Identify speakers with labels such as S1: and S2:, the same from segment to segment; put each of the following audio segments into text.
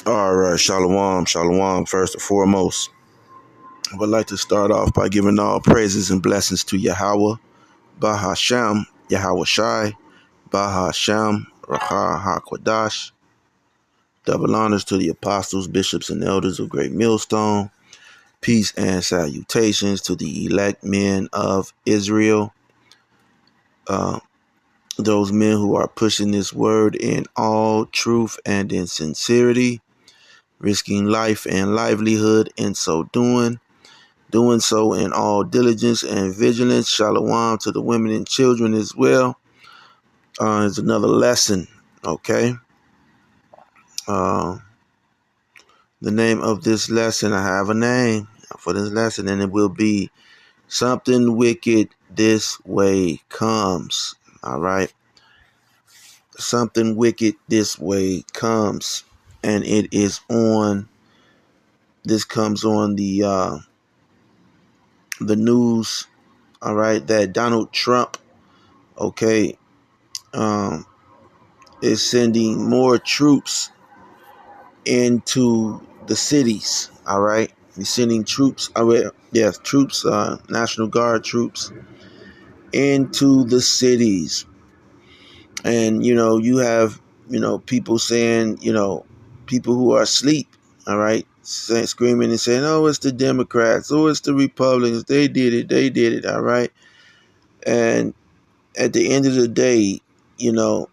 S1: All right, shalom, shalom. First and foremost, I would like to start off by giving all praises and blessings to Yahweh, Bahasham, Yahweh Shai, Bahasham, Raha HaKodash. Double honors to the apostles, bishops, and elders of Great Millstone. Peace and salutations to the elect men of Israel, uh, those men who are pushing this word in all truth and in sincerity, risking life and livelihood in so doing so in all diligence and vigilance. Shalom to the women and children as well. It's another lesson, okay? Uh, the name of this lesson, I have a name for this lesson, and it will be Something Wicked This Way Comes, all right? Something Wicked This Way Comes, and this comes on the news, all right, that Donald Trump, okay, um, is sending more troops into the cities. All right, he's sending troops. Yes, troops, National Guard troops into the cities, and you have people saying, people who are asleep. All right, screaming and saying, "Oh, it's the Democrats. Oh, it's the Republicans. They did it. They did it." All right, and at the end of the day, you know,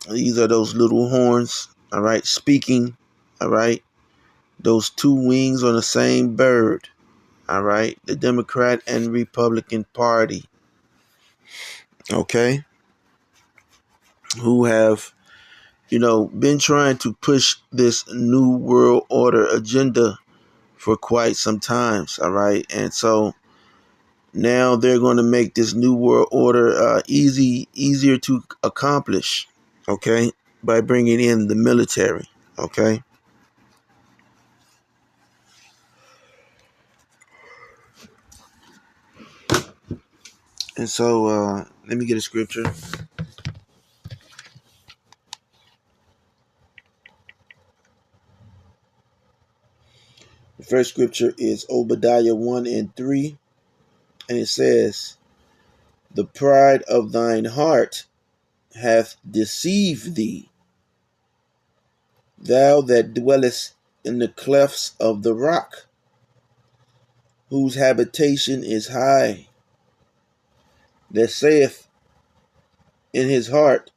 S1: these are those little horns, all right, speaking, all right, those two wings on the same bird, all right, the Democrat and Republican Party, okay, who have, been trying to push this new world order agenda for quite some times, all right, and so now they're going to make this new world order easier to accomplish, okay, by bringing in the military, okay. And so let me get a scripture. The first scripture is Obadiah 1 and 3, and it says, "The pride of thine heart hath deceived thee, thou that dwellest in the clefts of the rock, whose habitation is high, that saith in his heart,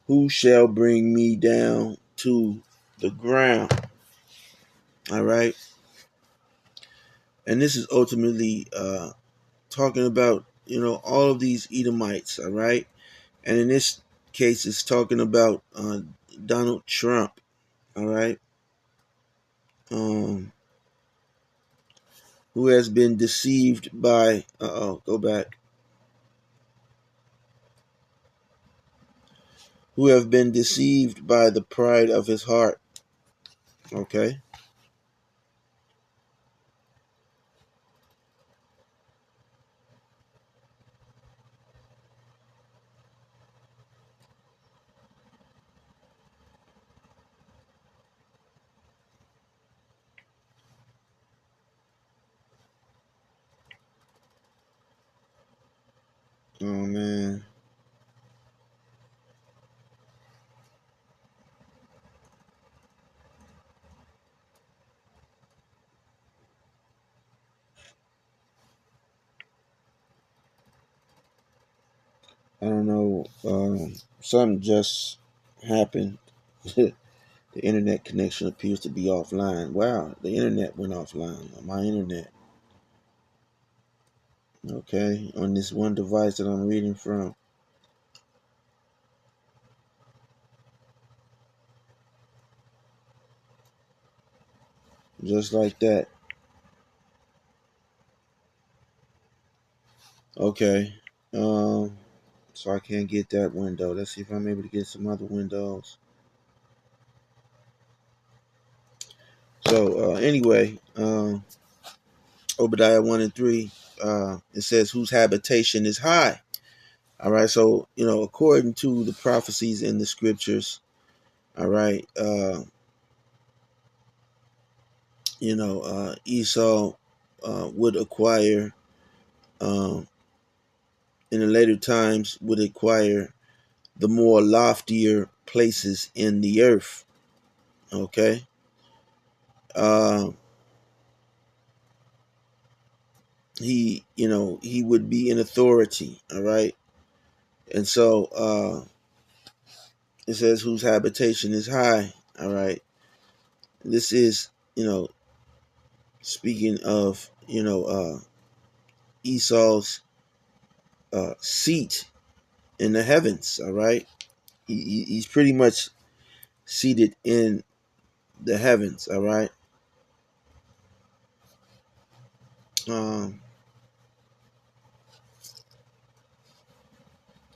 S1: who shall bring me down to the ground?" All right. And this is ultimately talking about, all of these Edomites, all right? And in this case, it's talking about Donald Trump, all right? Who has been deceived by, go back. Who have been deceived by the pride of his heart, okay? Oh, man. I don't know. Something just happened. The internet connection appears to be offline. Wow, the internet went offline. My internet. Okay, on this one device that I'm reading from. Just like that. Okay. So I can't get that window. Let's see if I'm able to get some other windows. So anyway, Obadiah 1 and 3, it says, whose habitation is high. All right. So, according to the prophecies in the scriptures, all right, Esau would acquire, um, in the later times, would acquire the more loftier places in the earth. Okay. Uh, he would be in authority. All right. And so it says, whose habitation is high. All right. This is, speaking of, Esau's seat in the heavens. All right. He's pretty much seated in the heavens. All right. Um,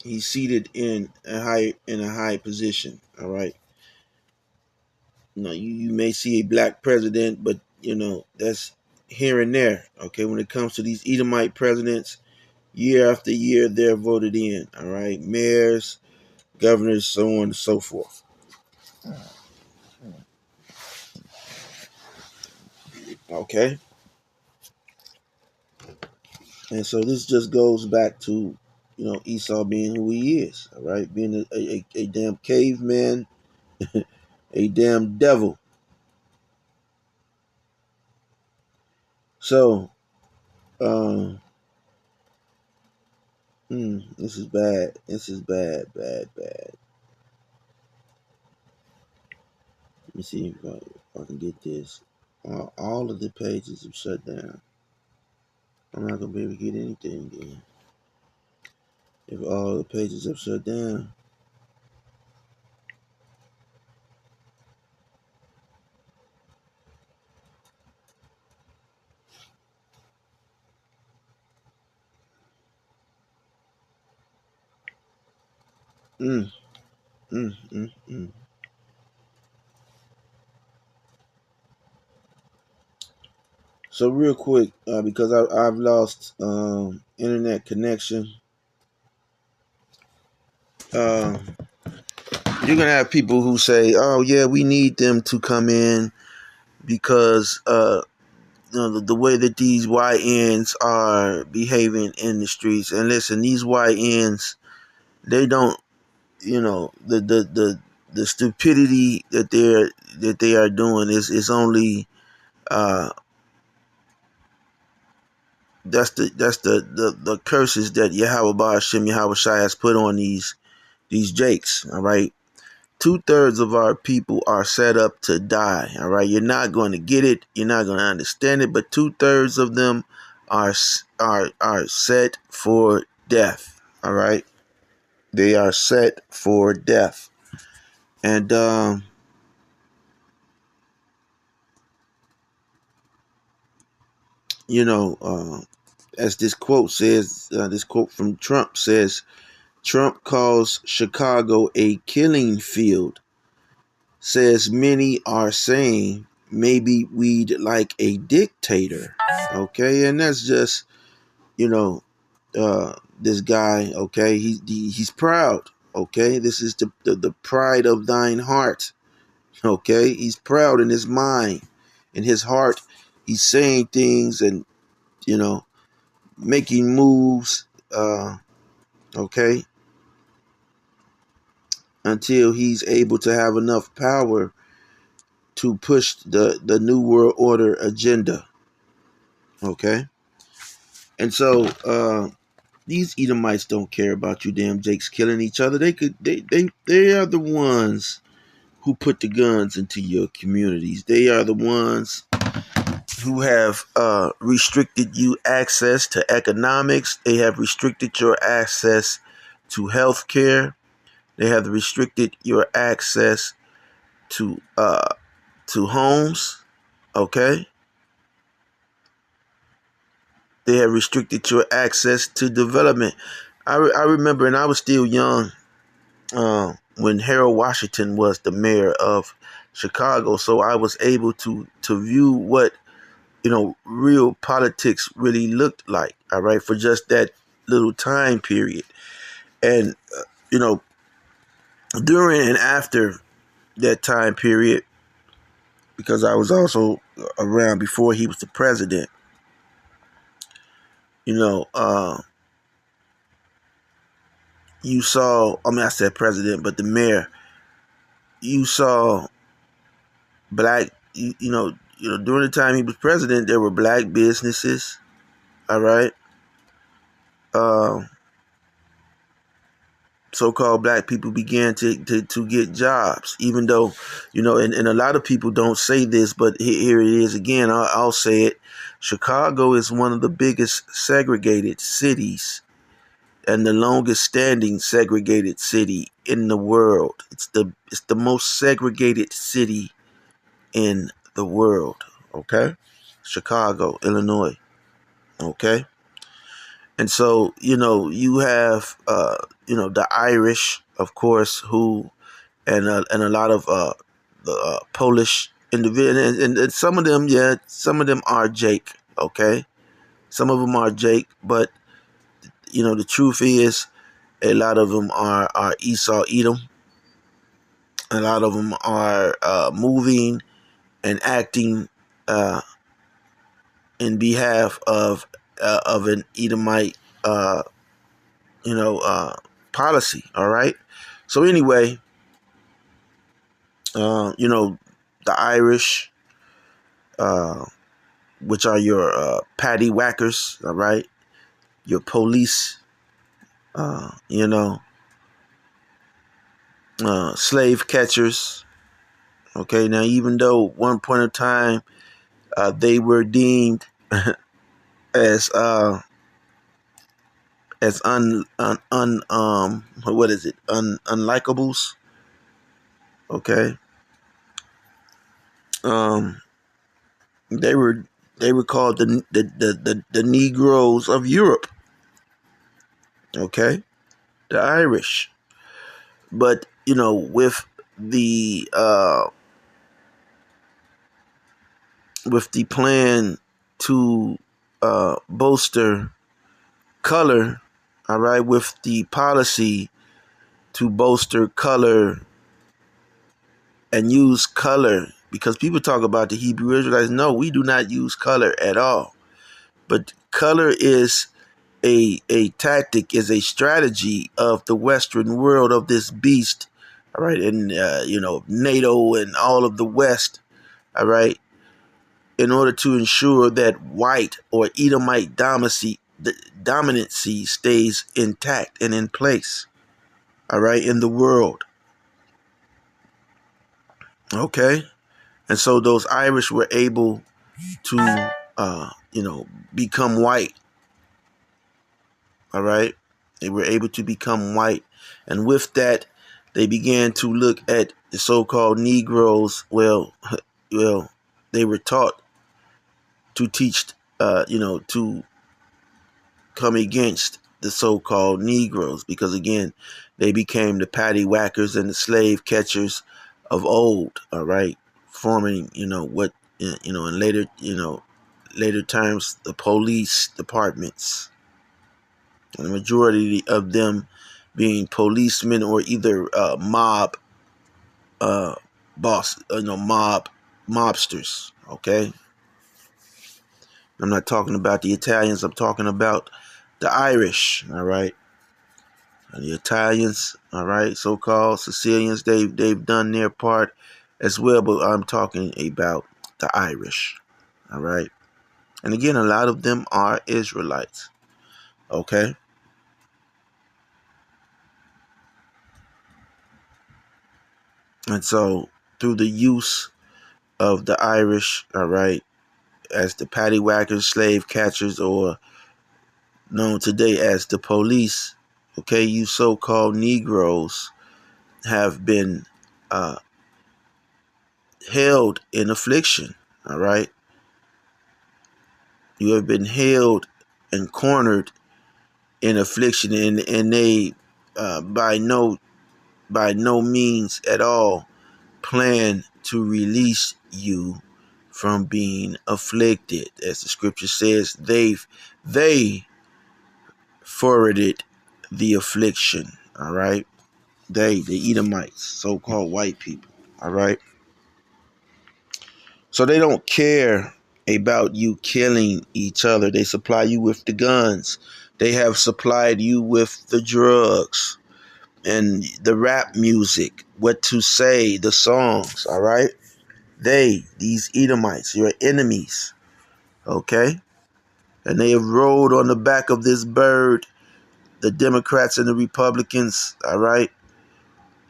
S1: he's seated in a high position. All right. You may see a black president, but that's here and there. Okay. When it comes to these Edomite presidents, year after year, they're voted in. All right. Mayors, governors, so on and so forth. Okay. And so this just goes back to, Esau being who he is. All right. Being a damn caveman, a damn devil. So, um, this is bad. This is bad, bad, bad. Let me see if I can get this. All of the pages have shut down. I'm not gonna be able to get anything then. If all the pages have shut down. Mm, mm, mm, mm. So real quick, because I've lost internet connection. Uh, you're gonna have people who say, "Oh yeah, we need them to come in because the way that these YNs are behaving in the streets." And listen, these YNs, they don't, the stupidity that they are doing is only that's the curses that Yahweh Ba'ashem Yahweh Shai has put on these jakes. All right. 2/3 of our people are set up to die. All right. You're not going to get it. You're not going to understand it. But 2/3 of them are set for death. All right. They are set for death. And you know, as this quote says, this quote from Trump says, Trump calls Chicago a killing field. Says many are saying maybe we'd like a dictator. Okay, and that's just this guy. Okay, he's proud. Okay, this is the pride of thine heart. Okay, he's proud in his mind, in his heart. He's saying things and you know making moves. Okay, until he's able to have enough power to push the New World Order agenda. Okay? And so these Edomites don't care about you damn Jakes killing each other. They are the ones who put the guns into your communities. They are the ones who have restricted you access to economics. They have restricted your access to health care. They have restricted your access to homes. Okay? They have restricted your access to development. I remember, and I was still young when Harold Washington was the mayor of Chicago, so I was able to view what real politics really looked like. All right, for just that little time period, and you know, during and after that time period, because I was also around before he was the president. You know, you saw, I mean, I said president, but the mayor, you saw black, during the time he was president, there were black businesses, all right? Uh, so-called black people began to get jobs, even though, and a lot of people don't say this, but here it is again. I'll say it. Chicago is one of the biggest segregated cities and the longest standing segregated city in the world. It's the most segregated city in the world. Okay? Chicago, Illinois. Okay? And so, you have the Irish, of course, who and a lot of the Polish individuals, and some of them, yeah, some of them are Jake, okay? Some of them are Jake, but the truth is, a lot of them are Esau Edom. A lot of them are moving and acting in behalf of an Edomite, policy. All right. So anyway, the Irish, which are your patty whackers, all right, your police, uh, you know, slave catchers. Okay. Now, even though at one point in time they were deemed as what is it, unlikables. Okay. um they were called the Negroes of Europe. Okay. The Irish. But with the plan to bolster color, all right, with the policy to bolster color and use color, because people talk about the Hebrew Israelites. No, we do not use color at all. But color is a tactic, is a strategy of the Western world, of this beast, all right, and NATO and all of the West, all right, in order to ensure that white or Edomite dominancy stays intact and in place, all right, in the world. Okay. And so those Irish were able to, become white. All right. They were able to become white. And with that, they began to look at the so-called Negroes. Well, they were taught to teach, to come against the so-called Negroes, because again, they became the patty whackers and the slave catchers of old. All right. Forming, what, in later times, the police departments, and the majority of them being policemen or either mob boss, mobsters. Okay. I'm not talking about the Italians. I'm talking about the Irish. All right. And the Italians, all right, so-called Sicilians, they've done their part as well, but I'm talking about the Irish. All right. And again, a lot of them are Israelites. Okay. And so through the use of the Irish, all right, as the patty whackers, slave catchers, or known today as the police, okay, you so-called Negroes have been held in affliction. All right. You have been held and cornered in affliction, and they by no means at all plan to release you from being afflicted. As the scripture says, they forwarded the affliction. All right. They, the Edomites, so-called white people. All right. So they don't care about you killing each other. They supply you with the guns. They have supplied you with the drugs and the rap music, what to say, the songs, all right? These Edomites, your enemies, okay? And they have rode on the back of this bird, the Democrats and the Republicans, all right?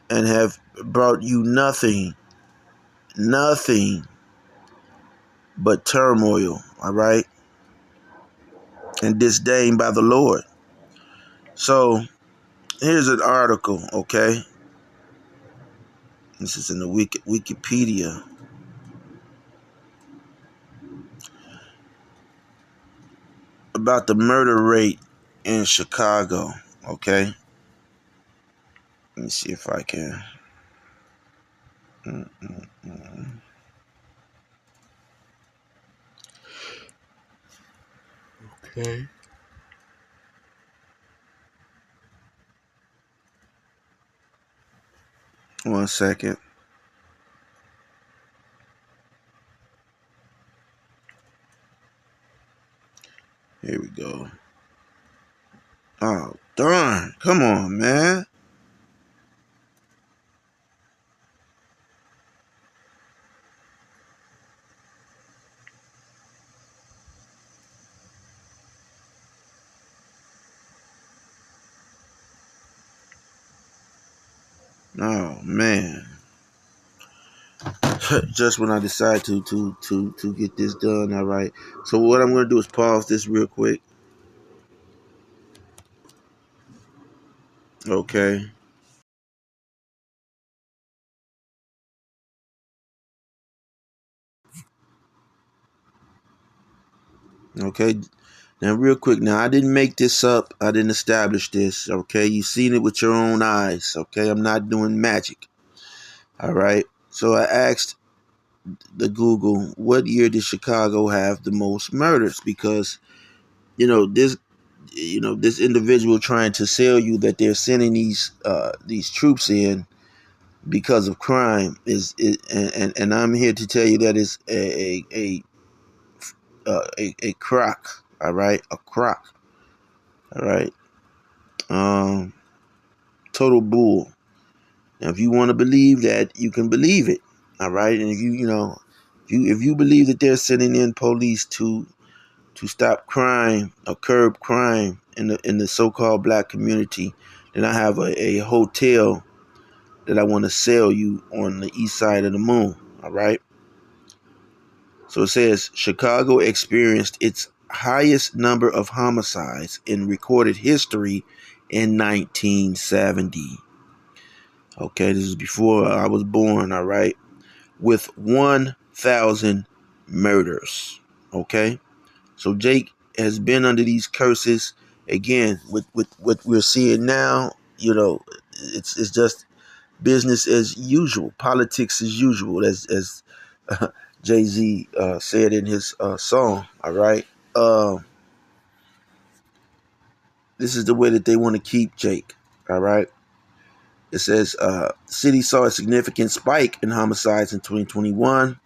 S1: And have brought you nothing but turmoil, all right? And disdain by the Lord. So here's an article, okay? This is in the Wikipedia. About the murder rate in Chicago, okay? Let me see if I can. Okay. 1 second. Here we go. Oh, darn. Come on, man. Oh, man. Just when I decide to get this done, all right. So what I'm going to do is pause this real quick. Okay. Okay. Now, real quick. Now, I didn't make this up. I didn't establish this. Okay. You've seen it with your own eyes. Okay. I'm not doing magic. All right. So I asked the Google, what year did Chicago have the most murders? Because, this individual trying to sell you that they're sending these troops in because of crime and I'm here to tell you that is a crock. All right, a crock. All right, um, total bull. Now, if you want to believe that, you can believe it. All right, and if you believe that they're sending in police to stop crime or curb crime in the so-called black community, then I have a hotel that I want to sell you on the east side of the moon. All right. So it says Chicago experienced its highest number of homicides in recorded history in 1970. Okay, this is before I was born. All right, with 1,000 murders. Okay, so Jake has been under these curses again. With what we're seeing now, it's just business as usual, politics as usual, as Jay-Z said in his song. All right, this is the way that they want to keep Jake. All right, it says the city saw a significant spike in homicides in 2021,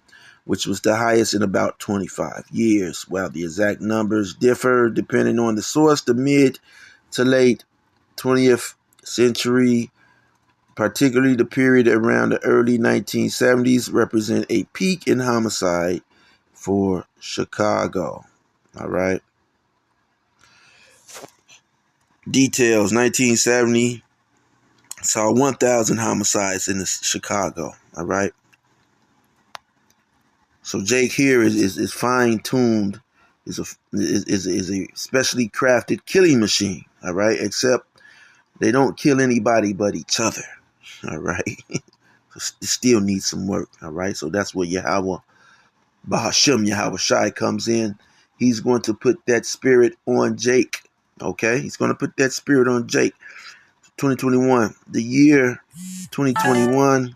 S1: which was the highest in about 25 years. While the exact numbers differ depending on the source, the mid to late 20th century, particularly the period around the early 1970s, represent a peak in homicide for Chicago. All right. Details: 1970 saw 1,000 homicides in Chicago. All right. So Jake here is fine tuned, is a specially crafted killing machine. All right. Except they don't kill anybody but each other. All right. It still needs some work. All right. So that's where Yahweh Bahashem Yahweh Shai comes in. He's going to put that spirit on Jake. Okay? He's going to put that spirit on Jake. 2021. The year 2021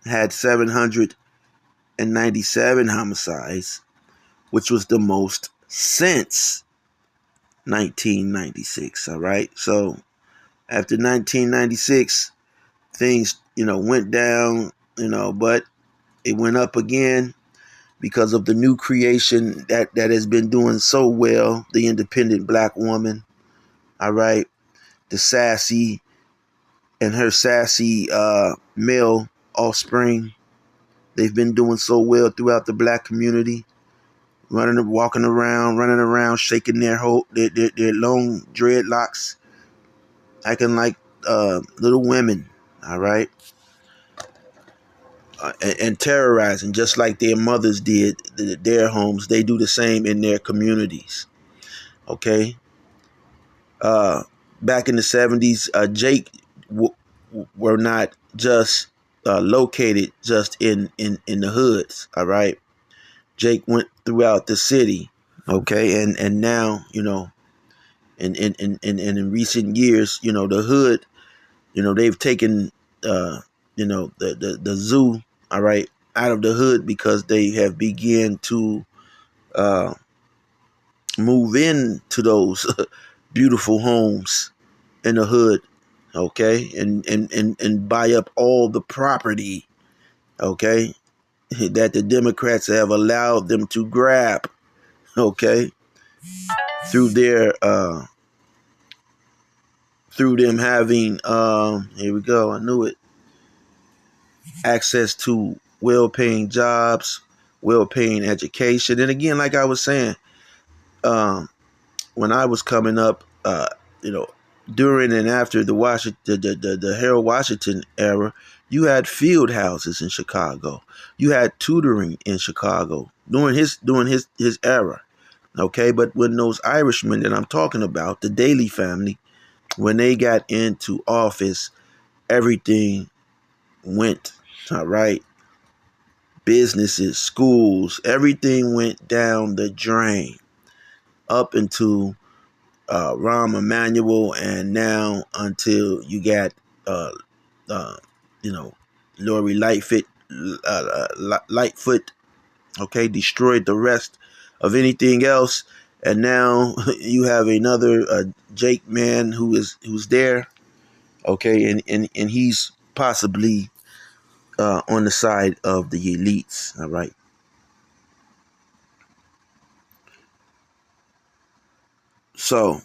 S1: had 797 homicides, which was the most since 1996. All right? So after 1996, things, went down, but It went up again because of the new creation that has been doing so well, the independent black woman. All right. The sassy and her sassy male offspring. They've been doing so well throughout the black community, walking around, running around, shaking their long dreadlocks, acting like little women. All right. And terrorizing just like their mothers did their homes. They do the same in their communities. Okay. uh Back in the 70s, Jake were not just located just in the hoods. All right. Jake went throughout the city. Okay. And now, in recent years, the hood, they've taken the zoo, all right, out of the hood because they have begun to uh move into those beautiful homes in the hood. Okay. And buy up all the property. Okay. That the Democrats have allowed them to grab. Okay. Through their through them having here we go, I knew it, access to well-paying jobs, well-paying education. And again, like I was saying, um when I was coming up, you know, during and after the Washington, the Harold Washington era, you had field houses in Chicago. You had tutoring in Chicago during his era. Okay, but when those Irishmen that I'm talking about, the Daley family, when they got into office, everything went all right. Businesses, schools, everything went down the drain up into Rahm Emanuel, and now until you got uh, uh, you know, Lori Lightfoot, okay, destroyed the rest of anything else, and now you have another Jake man who's there, okay, and he's possibly on the side of the elites, all right. So,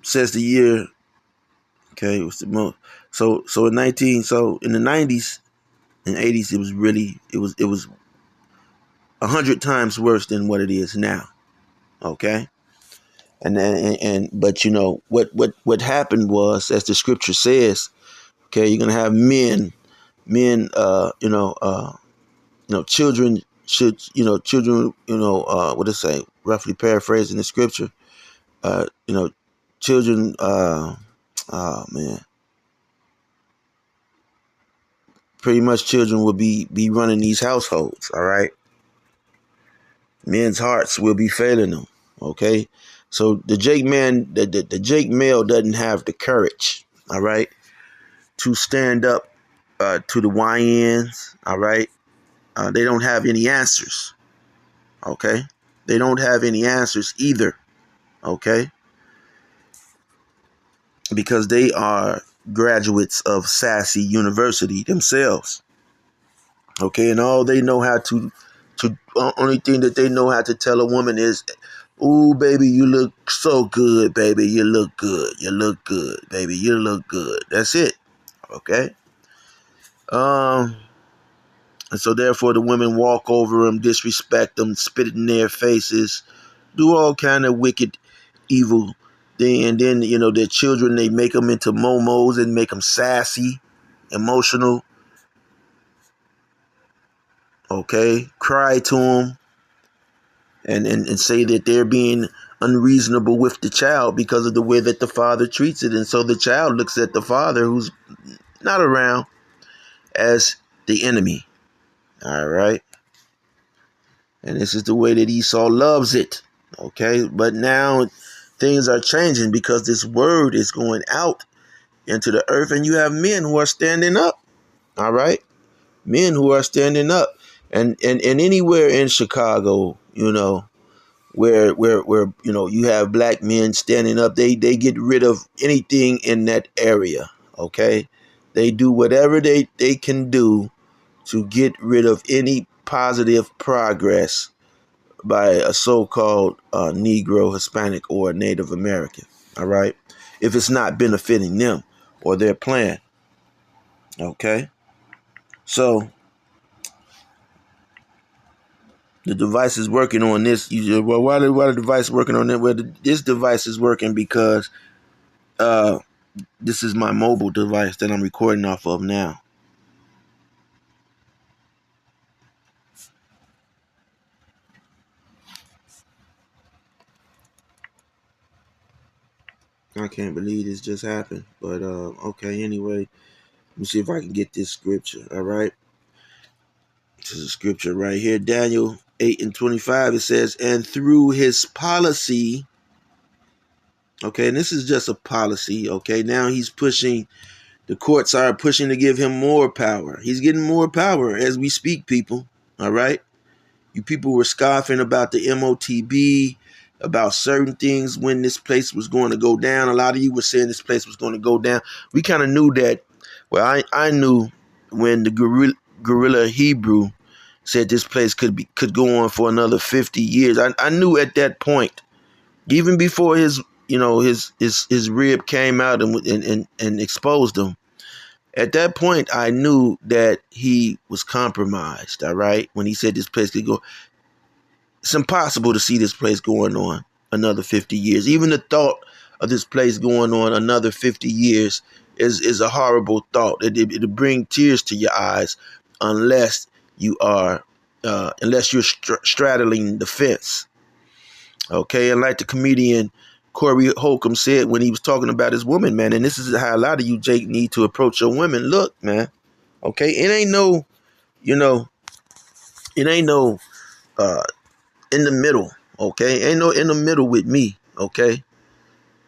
S1: says the year, okay, it was the most. So in the 90s and 80s, it was 100 times worse than what it is now. Okay, and but what happened was, as the scripture says, okay, you're gonna have men, children should, children, what does it say? Roughly paraphrasing the scripture, you know, children, oh man, pretty much children will be running these households. All right, men's hearts will be failing them. Okay, so the Jake man, the Jake male doesn't have the courage. All right, to stand up to the YNs. All right, they don't have any answers. Okay, they don't have any answers either. Okay, because they are graduates of Sassy University themselves. Okay, and all they know how to only thing that they know how to tell a woman is, "Ooh, baby, you look so good, baby. You look good. You look good, baby. You look good." That's it. Okay. Um. And so therefore, the women walk over them, disrespect them, spit in their faces, do all kind of wicked, evil thing. And then their children, they make them into momos and make them sassy, emotional. Okay, cry to them and say that they're being unreasonable with the child because of the way that the father treats it. And so the child looks at the father, who's not around, as the enemy. All right. And this is the way that Esau loves it. Okay. But now things are changing because this word is going out into the earth, and you have men who are standing up. All right. Men who are standing up. And anywhere in Chicago, where you have black men standing up, they get rid of anything in that area. Okay, they do whatever they can do to get rid of any positive progress by a so-called Negro, Hispanic, or Native American. All right, if it's not benefiting them or their plan. Okay, so the device is working on this. Well, why the device working on it? Well, this device is working because this is my mobile device that I'm recording off of now. I can't believe this just happened. But okay, anyway, let me see if I can get this scripture. All right. This is a scripture right here. Daniel 8:25. It says, and through his policy, okay, and this is just a policy, okay. Now he's pushing, the courts are pushing to give him more power. He's getting more power as we speak, people. All right. You people were scoffing about the MOTB, about certain things when this place was going to go down. A lot of you were saying this place was going to go down. We kind of knew that. Well, I knew when the guerrilla Hebrew said this place could go on for another 50 years. I knew at that point, even before his his rib came out and exposed him. At that point, I knew that he was compromised. All right, when he said this place could go. It's impossible to see this place going on another 50 years. Even the thought of this place going on another 50 years is a horrible thought. It'll bring tears to your eyes unless you're straddling the fence. Okay, and like the comedian Corey Holcomb said when he was talking about his woman, man, and this is how a lot of you, Jake, need to approach your women. Look, man, okay, it ain't no, uh, in the middle, okay? Ain't no in the middle with me, okay?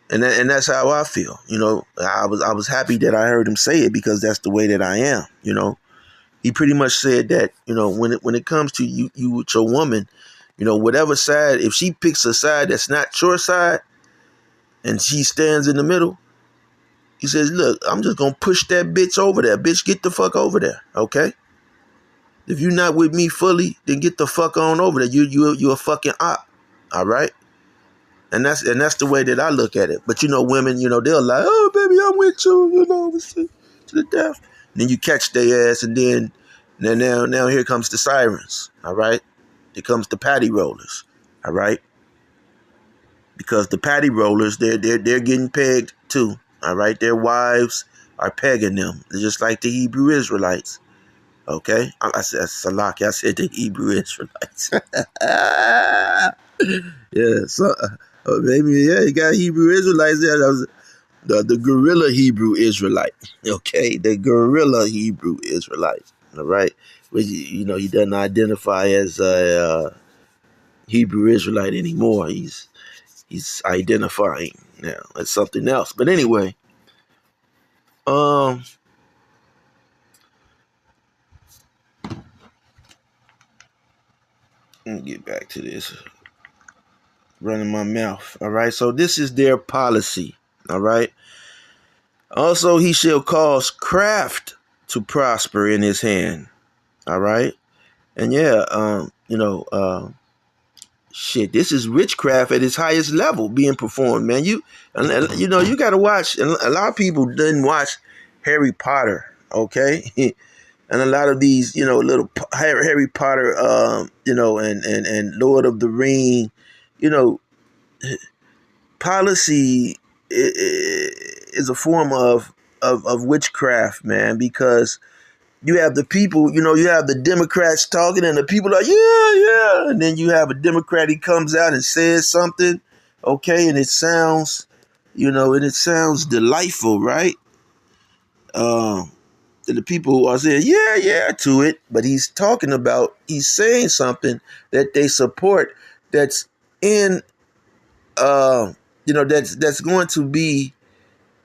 S1: And that's how I feel. I was happy that I heard him say it because that's the way that I am. He pretty much said that when it comes to you with your woman, whatever side, if she picks a side that's not your side and she stands in the middle, he says, look, I'm just gonna push that bitch over there. Bitch, get the fuck over there, okay? If you're not with me fully, then get the fuck on over there. You a fucking op, all right? And that's the way that I look at it. But women, they'll like, oh baby, I'm with you, to the death. And then you catch their ass, and then now here comes the sirens, all right? Here comes the patty rollers, all right? Because the patty rollers, they're getting pegged too, all right? Their wives are pegging them, just like the Hebrew Israelites. Okay, I said Salaki. I said the Hebrew Israelites. Yeah, so maybe you got Hebrew Israelites there. That was the guerrilla Hebrew Israelite. Okay, the guerrilla Hebrew Israelite. All right, which he doesn't identify as a Hebrew Israelite anymore. He's identifying now as something else. But anyway, let me get back to this. Running my mouth. All right. So this is their policy. All right. Also, he shall cause craft to prosper in his hand. All right. And shit, this is witchcraft at its highest level being performed, man. You got to watch. And a lot of people didn't watch Harry Potter. Okay. And a lot of these, little Harry Potter, and Lord of the Ring, policy is a form of witchcraft, man, because you have the people, you have the Democrats talking and the people are, yeah. And then you have a Democrat, he comes out and says something, okay, and it sounds, delightful, right? And the people are saying, yeah, to it, but he's saying something that they support that's in, that's going to be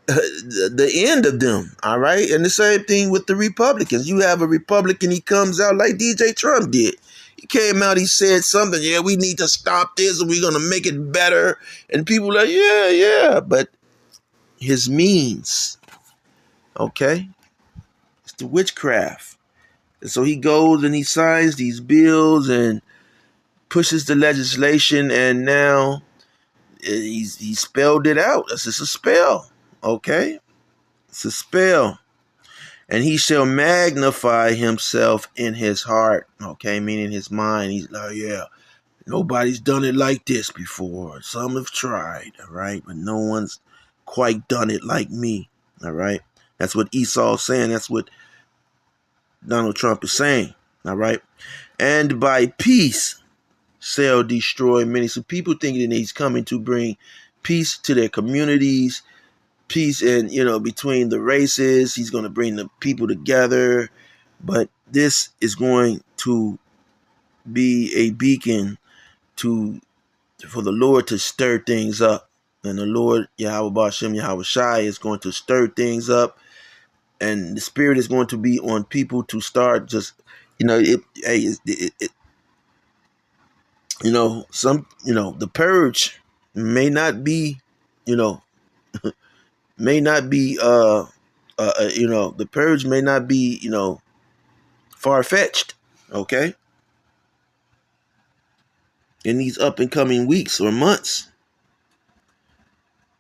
S1: the end of them, all right? And the same thing with the Republicans. You have a Republican, he comes out like DJ Trump did. He came out, he said something, yeah, we need to stop this and we're going to make it better. And people are like, yeah, but his means, okay? It's the witchcraft And so he goes and he signs these bills and pushes the legislation, and now he spelled it out. It's just a spell, okay? It's a spell. And he shall magnify himself in his heart, okay? Meaning his mind. He's like, yeah, nobody's done it like this before. Some have tried, all right? But no one's quite done it like me, all right? That's what Esau's saying. That's what Donald Trump is saying, all right? And by peace shall destroy many. So people thinking that he's coming to bring peace to their communities, peace and between the races. He's going to bring the people together, but this is going to be a beacon for the Lord to stir things up. And the Lord Yahweh Bashem Yahweh Shai is going to stir things up, and the Spirit is going to be on people to start just the purge may not be you know may not be the purge may not be far-fetched, okay, in these up and coming weeks or months.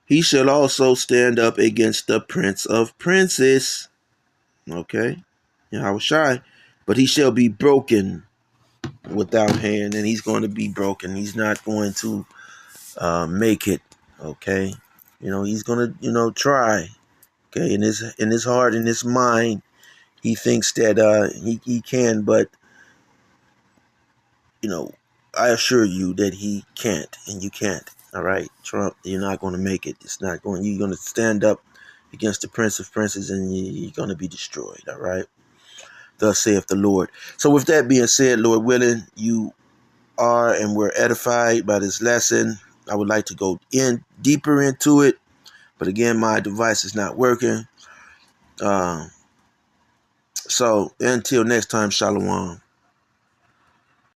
S1: He shall also stand up against the prince of princes, okay, Yahweh Shai, but he shall be broken without hand, and he's going to be broken. He's not going to make it, okay. He's going to try, okay, in his heart, in his mind, he thinks that he can, but I assure you that he can't, and you can't. All right, Trump, you're not going to make it. It's not going. You're going to stand up against the Prince of Princes, and you're going to be destroyed. All right. Thus saith the Lord. So with that being said, Lord willing, you are and we're edified by this lesson. I would like to go in deeper into it, but again, my device is not working. So until next time, Shalom.